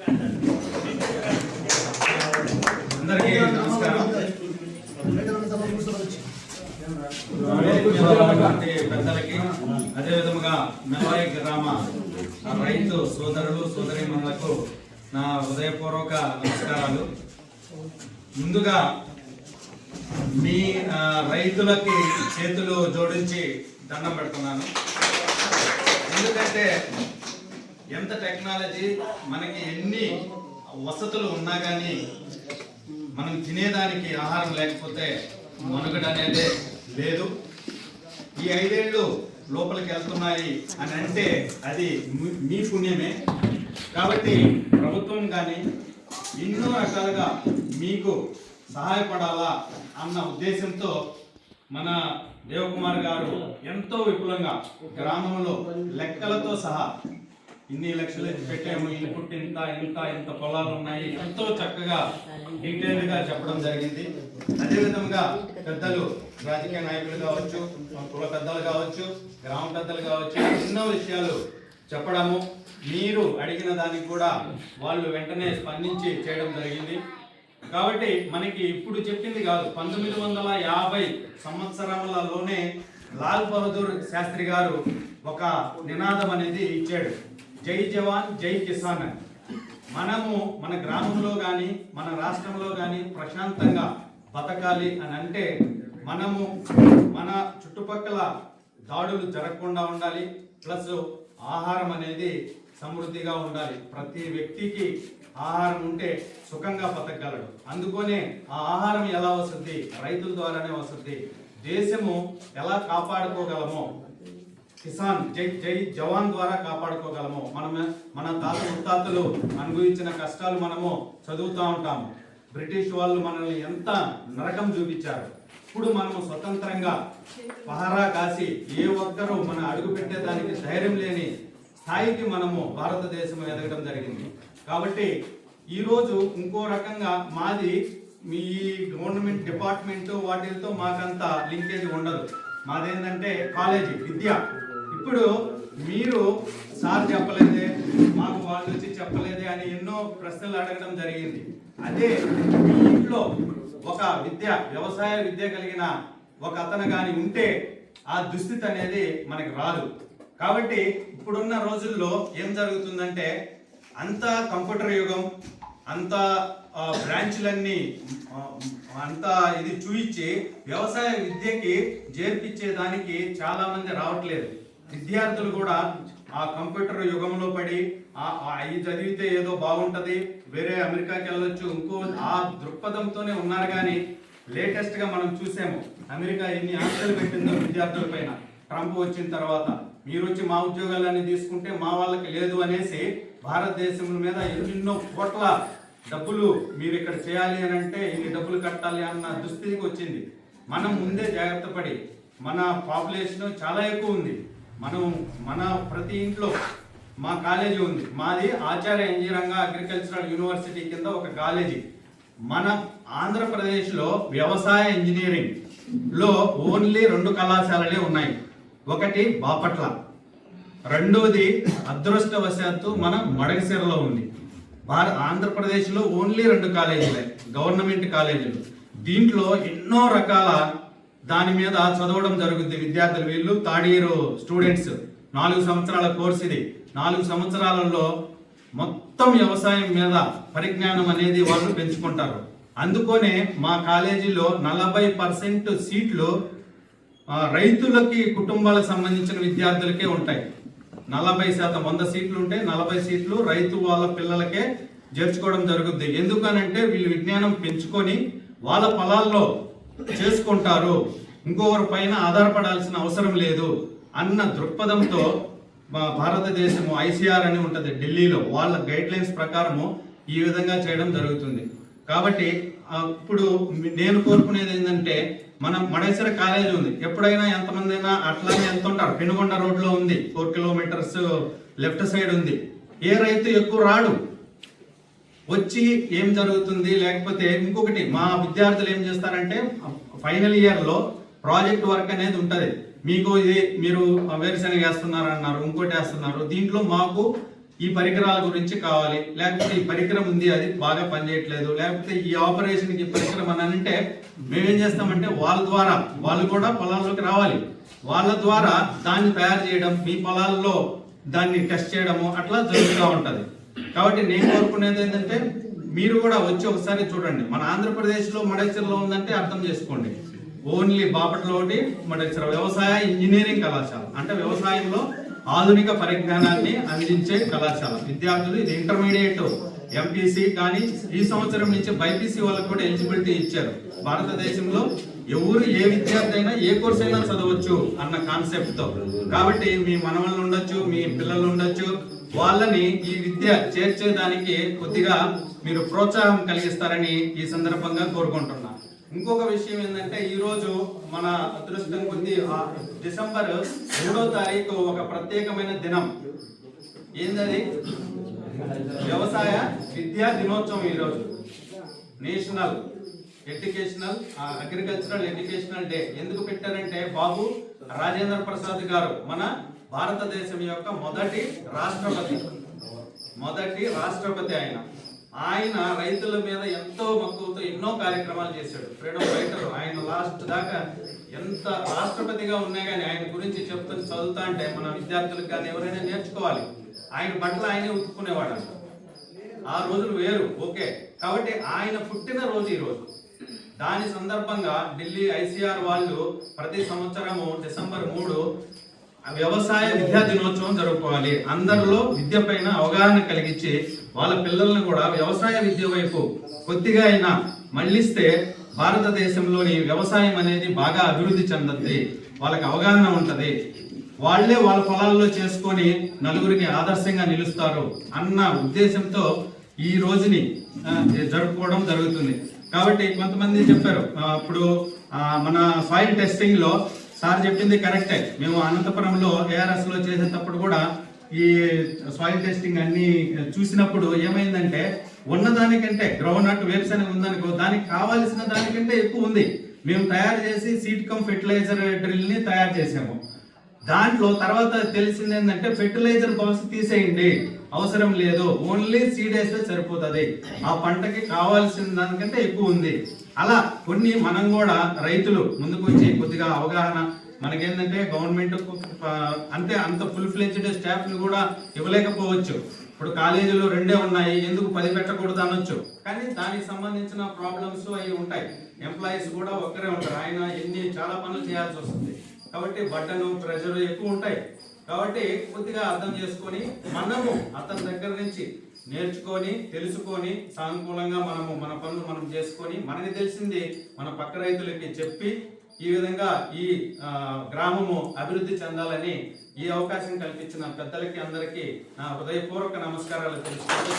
అందరికీ నమస్కారం. పెద్దలకి అదేవిధంగా మెల్వాయి గ్రామ రైతు సోదరులు సోదరీమణులకు నా హృదయపూర్వక నమస్కారాలు. ముందుగా మీ రైతులకి చేతులు జోడించి దండం పెడుతున్నాను. ఎందుకంటే ఎంత టెక్నాలజీ మనకి ఎన్ని వసతులు ఉన్నా కానీ మనం తినేదానికి ఆహారం లేకపోతే మనుగడ అనేది లేదు. ఈ 5 ఏళ్ళు లోపలికి వెళ్తున్నాయి అని అంటే అది మీ పుణ్యమే. కాబట్టి ప్రభుత్వం కానీ ఎన్నో రకాలుగా మీకు సహాయపడాలా అన్న ఉద్దేశంతో మన దేవకుమార్ గారు ఎంతో విపులంగా గ్రామంలో లెక్కలతో సహా ఇన్ని లక్షలు పెట్టాము, ఇన్పుట్ ఇంత ఇంత ఇంత పొలాలు ఉన్నాయి, ఎంతో చక్కగా డీటెయిల్గా చెప్పడం జరిగింది. అదేవిధంగా పెద్దలు రాజకీయ నాయకులు కావచ్చు, కుల పెద్దలు కావచ్చు, గ్రామ పెద్దలు కావచ్చు, ఎన్నో విషయాలు చెప్పడము, మీరు అడిగిన దానికి కూడా వాళ్ళు వెంటనే స్పందించి చేయడం జరిగింది. కాబట్టి మనకి ఇప్పుడు చెప్పింది కాదు, 1950 సంవత్సరములలోనే లాల్ బహదూర్ శాస్త్రి గారు ఒక నినాదం అనేది ఇచ్చాడు, జై జవాన్ జై కిసాన్ అని. మనము మన గ్రామంలో కానీ మన రాష్ట్రంలో కానీ ప్రశాంతంగా బతకాలి అని అంటే మనము మన చుట్టుపక్కల దాడులు జరగకుండా ఉండాలి, ప్లస్ ఆహారం అనేది సమృద్ధిగా ఉండాలి. ప్రతి వ్యక్తికి ఆహారం ఉంటే సుఖంగా బతకగలడు. అందుకనే ఆ ఆహారం ఎలా వస్తుంది, రైతుల ద్వారానే వస్తుంది. దేశము ఎలా కాపాడుకోగలమో కిసాన్ జై జై జవాన్ ద్వారా కాపాడుకోగలము. మన తాత ముత్తాతలు అనుభవించిన కష్టాలు మనము చదువుతూ ఉంటాము. బ్రిటిష్ వాళ్ళు మనల్ని ఎంత నరకం చూపించారు. ఇప్పుడు మనము స్వతంత్రంగా పహారా కాసి ఏ ఒక్కరూ మన అడుగు పెట్టేదానికి ధైర్యం లేని స్థాయికి మనము భారతదేశం ఎదగడం జరిగింది. కాబట్టి ఈరోజు ఇంకో రకంగా మాది మీ గవర్నమెంట్ డిపార్ట్మెంట్ వాటితో మాకంత లింకేజ్ ఉండదు. మాదేంటంటే కాలేజీ విద్య. ఇప్పుడు మీరు సార్ చెప్పలేదే, మాకు వాళ్ళు వచ్చి చెప్పలేదే అని ఎన్నో ప్రశ్నలు అడగడం జరిగింది. అదే మీ ఇంట్లో ఒక వ్యవసాయ విద్య కలిగిన ఒక అతను కానీ ఉంటే ఆ దుస్థితి అనేది మనకి రాదు. కాబట్టి ఇప్పుడున్న రోజుల్లో ఏం జరుగుతుందంటే అంతా కంప్యూటర్ యుగం, అంతా బ్రాంచ్లన్నీ అంతా ఇది చూయించి వ్యవసాయ విద్యకి చేర్పించేదానికి చాలా మంది రావట్లేదు. విద్యార్థులు కూడా ఆ కంప్యూటర్ యుగంలో పడి ఇది చదివితే ఏదో బాగుంటది, వేరే అమెరికాకి వెళ్ళొచ్చు, ఇంకో ఆ దృక్పథంతోనే ఉన్నారు. కానీ లేటెస్ట్ గా మనం చూసాము అమెరికా ఎన్ని ఆంక్షలు పెట్టిందో విద్యార్థుల పైన. ట్రంప్ వచ్చిన తర్వాత మీరు వచ్చి మా ఉద్యోగాలన్నీ తీసుకుంటే మా వాళ్ళకి లేదు అనేసి భారతదేశం మీద ఎన్నెన్నో కోట్ల డబ్బులు మీరు ఇక్కడ చేయాలి అని అంటే ఇన్ని డబ్బులు కట్టాలి అన్న దుస్థితికి వచ్చింది. మనం ముందే జాగ్రత్త పడి, మన పాపులేషన్ చాలా ఎక్కువ ఉంది. మన ప్రతి ఇంట్లో మా కాలేజీ ఉంది. మాది ఆచార్య ఇంజనీరింగ్ అగ్రికల్చరల్ యూనివర్సిటీ కింద ఒక కాలేజీ. మన ఆంధ్రప్రదేశ్లో వ్యవసాయ ఇంజనీరింగ్ లో ఓన్లీ 2 కళాశాలలే ఉన్నాయి. ఒకటి బాపట్ల, రెండోది అదృష్టవశాత్తు మన మడగసిరలో ఉంది. ఆంధ్రప్రదేశ్లో ఓన్లీ 2 కాలేజీలే, గవర్నమెంట్ కాలేజీలు. దీంట్లో ఎన్నో రకాల దాని మీద చదవడం జరుగుతుంది విద్యార్థులు. వీళ్ళు థర్డ్ ఇయర్ స్టూడెంట్స్. 4 సంవత్సరాల కోర్స్ ఇది. 4 సంవత్సరాలలో మొత్తం వ్యవసాయం మీద పరిజ్ఞానం అనేది వాళ్ళు పెంచుకుంటారు. అందుకనే మా కాలేజీలో 40% సీట్లు రైతులకి కుటుంబాలకు సంబంధించిన విద్యార్థులకే ఉంటాయి. 40% 100 సీట్లు ఉంటే 40 సీట్లు రైతు వాళ్ళ పిల్లలకే చేర్చుకోవడం జరుగుద్ది. ఎందుకనంటే వీళ్ళు విజ్ఞానం పెంచుకొని వాళ్ళ పొలాల్లో చేసుకుంటారు, ఇంకొకరి పైన ఆధారపడాల్సిన అవసరం లేదు అన్న దృక్పథంతో భారతదేశము ఐసిఆర్ అని ఉంటుంది ఢిల్లీలో, వాళ్ళ గైడ్ లైన్స్ ప్రకారము ఈ విధంగా చేయడం జరుగుతుంది. కాబట్టి ఇప్పుడు నేను కోరుకునేది ఏంటంటే మనం మడేశ్వర కాలేజీ ఉంది. ఎప్పుడైనా ఎంతమంది అయినా అట్లానే ఎంత ఉంటారు. పెనుగొండ రోడ్లో ఉంది, 4 కిలోమీటర్స్ లెఫ్ట్ సైడ్ ఉంది. ఏ రైతు ఎక్కువ రాడు. వచ్చి ఏం జరుగుతుంది, లేకపోతే ఇంకొకటి మా విద్యార్థులు ఏం చేస్తారంటే ఫైనల్ ఇయర్లో ప్రాజెక్ట్ వర్క్ అనేది ఉంటుంది. మీకు ఇది మీరు వేరుశనగ వేస్తున్నారు అన్నారు, ఇంకోటి వేస్తున్నారు, దీంట్లో మాకు ఈ పరికరాల గురించి కావాలి, లేకపోతే ఈ పరికరం ఉంది అది బాగా పనిచేయట్లేదు, లేకపోతే ఈ ఆపరేషన్కి ఈ పరికరం అని అంటే మేమేం చేస్తామంటే వాళ్ళ ద్వారా వాళ్ళు కూడా పొలాల్లోకి రావాలి, వాళ్ళ ద్వారా దాన్ని తయారు చేయడం, మీ పొలాల్లో దాన్ని టెస్ట్ చేయడము అట్లా జరుగుతూ ఉంటుంది. కాబట్టి నేను కోరుకునేది ఏంటంటే మీరు కూడా వచ్చి ఒకసారి చూడండి. మన ఆంధ్రప్రదేశ్లో మడేశ్వరంలో ఉందంటే అర్థం చేసుకోండి, ఓన్లీ బాపట్ల ఒకటి మడేశ్వరం వ్యవసాయ ఇంజనీరింగ్ కళాశాల, అంటే వ్యవసాయంలో ఆధునిక పరిజ్ఞానాన్ని అందించే కళాశాల. విద్యార్థులు ఇది ఇంటర్మీడియట్ ఎంపీసీ కానీ ఈ సంవత్సరం నుంచి బైపీసీ వాళ్ళకు కూడా ఎలిజిబిలిటీ ఇచ్చారు. భారతదేశంలో ఎవరు ఏ విద్యార్థి అయినా ఏ కోర్స్ అయినా చదవచ్చు అన్న కాన్సెప్ట్ తో. కాబట్టి మీ మనవళ్ళు ఉండొచ్చు, మీ పిల్లలు ఉండొచ్చు, వాళ్ళని ఈ విద్య చేర్చేదానికి కొద్దిగా మీరు ప్రోత్సాహం కలిగిస్తారని ఈ సందర్భంగా కోరుకుంటున్నా. ఇంకొక విషయం ఏంటంటే ఈ రోజు మన అదృష్టం కొద్ది డిసెంబర్ 3వ తారీఖు ఒక ప్రత్యేకమైన దినం. ఏంటది? వ్యవసాయ విద్యా దినోత్సవం. ఈరోజు national educational agricultural educational day ఎందుకు పెట్టారంటే బాబు రాజేంద్ర ప్రసాద్ గారు మన భారతదేశం యొక్క మొదటి రాష్ట్రపతి ఆయన రైతుల మీద ఎంతో మక్కువతో ఎన్నో కార్యక్రమాలు చేశాడు. Freedom fighter. ఆయన లాస్ట్ దాకా ఎంత రాష్ట్రపతిగా ఉన్నాయి కానీ ఆయన గురించి చదువుతా అంటే మన విద్యార్థులకు కానీ ఎవరైనా నేర్చుకోవాలి. ఆయన బట్టలు ఆయనే ఉతుక్కునేవాడు. ఆ రోజులు వేరు. ఓకే, కాబట్టి ఆయన పుట్టిన రోజు ఈ రోజు. దాని సందర్భంగా ఢిల్లీ ఐసీఆర్ వాళ్ళు ప్రతి సంవత్సరము డిసెంబర్ 3 వ్యవసాయ విద్యా దినోత్సవం జరుపుకోవాలి. అందరిలో విద్య పైన అవగాహన కలిగించి వాళ్ళ పిల్లల్ని కూడా వ్యవసాయ విద్య వైపు కొద్దిగా అయినా మళ్ళిస్తే భారతదేశంలోని వ్యవసాయం అనేది బాగా అభివృద్ధి చెందుతుంది, వాళ్ళకి అవగాహన ఉంటది, వాళ్లే వాళ్ళ పొలాల్లో చేసుకొని నలుగురికి ఆదర్శంగా నిలుస్తారు అన్న ఉద్దేశంతో ఈ రోజుని జరుపుకోవడం జరుగుతుంది. కాబట్టి కొంతమంది చెప్పారు, ఇప్పుడు మన సాయిల్ టెస్టింగ్ లో సార్ చెప్పింది కరెక్టే. మేము అనంతపురంలో ఏఆర్ఎస్ లో చేసేటప్పుడు కూడా ఈ సాయిల్ టెస్టింగ్ అన్ని చూసినప్పుడు ఏమైందంటే ఉన్నదానికంటే గ్రౌండ్ నట్ వేరుశనగ ఉందనుకో, దానికి కావాల్సిన దానికంటే ఎక్కువ ఉంది. మేము తయారు చేసి సీడ్ కమ్ ఫెర్టిలైజర్ డ్రిల్ ని తయారు చేసాము. దాంట్లో తర్వాత తెలిసింది ఏంటంటే ఫెర్టిలైజర్ బాక్స్ తీసేయండి, అవసరం లేదు, ఓన్లీ సీడ్ వేస్తే సరిపోతుంది, ఆ పంటకి కావాల్సిన దానికంటే ఎక్కువ ఉంది. అలా కొన్ని మనం కూడా రైతులు ముందుకు వచ్చి కొద్దిగా అవగాహన, మనకేంటంటే గవర్నమెంట్ అంటే అంత ఫుల్ ఫ్లెడ్జ్డ్ స్టాఫ్ ని కూడా ఇవ్వలేకపోవచ్చు. ఇప్పుడు కాలేజీలో 2 ఉన్నాయి, ఎందుకు 10 పెట్టకూడదు అనొచ్చు. కానీ దానికి సంబంధించిన ప్రాబ్లమ్స్ అవి ఉంటాయి. ఎంప్లాయీస్ కూడా ఒక్కరే ఉంటారు, ఆయన చాలా పనులు చేయాల్సి వస్తుంది. కాబట్టి బట్టను ప్రెషర్ ఎక్కువ ఉంటాయి. కాబట్టి కొద్దిగా అర్థం చేసుకొని మనము అతని దగ్గర నుంచి నేర్చుకొని తెలుసుకొని సానుకూలంగా మన పనులు మనం చేసుకొని మనకి తెలిసింది మన పక్క రైతులకి చెప్పి ఈ విధంగా ఈ గ్రామము అభివృద్ధి చెందాలని ఈ అవకాశం కల్పించిన పెద్దలకి అందరికీ నా హృదయపూర్వక నమస్కారాలు తెలుసుకుంటూ